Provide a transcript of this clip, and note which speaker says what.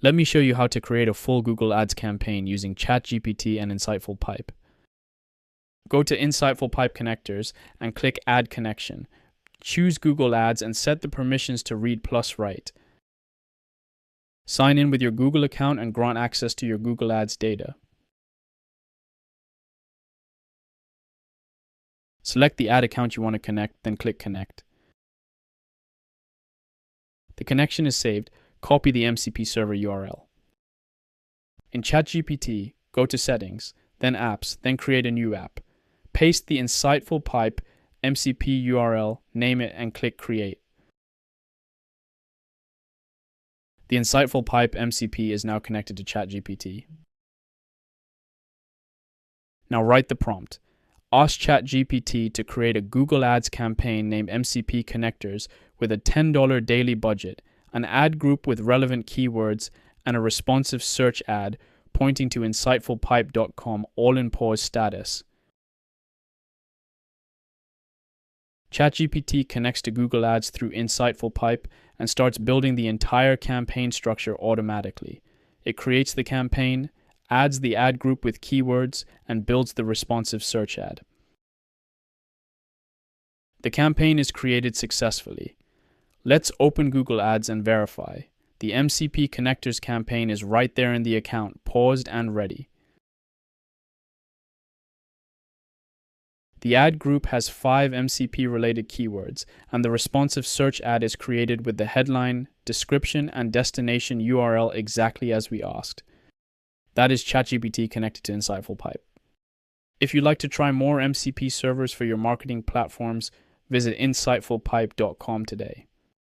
Speaker 1: Let me show you how to create a full Google Ads campaign using ChatGPT and InsightfulPipe. Go to InsightfulPipe connectors and click Add Connection. Choose Google Ads and set the permissions to read plus write. Sign in with your Google account and grant access to your Google Ads data. Select the ad account you want to connect, then click Connect. The connection is saved. Copy the MCP server URL. In ChatGPT, go to Settings, then Apps, then create a new app. Paste the InsightfulPipe MCP URL, name it, and click Create. The InsightfulPipe MCP is now connected to ChatGPT. Now write the prompt. Ask ChatGPT to create a Google Ads campaign named MCP Connectors with a $10 daily budget, an ad group with relevant keywords, and a responsive search ad pointing to InsightfulPipe.com all in pause status. ChatGPT connects to Google Ads through InsightfulPipe and starts building the entire campaign structure automatically. It creates the campaign, adds the ad group with keywords, and builds the responsive search ad. The campaign is created successfully. Let's open Google Ads and verify. The MCP Connectors campaign is right there in the account, paused and ready. The ad group has 5 MCP-related keywords, and the responsive search ad is created with the headline, description, and destination URL exactly as we asked. That is ChatGPT connected to InsightfulPipe. If you'd like to try more MCP servers for your marketing platforms, visit InsightfulPipe.com today.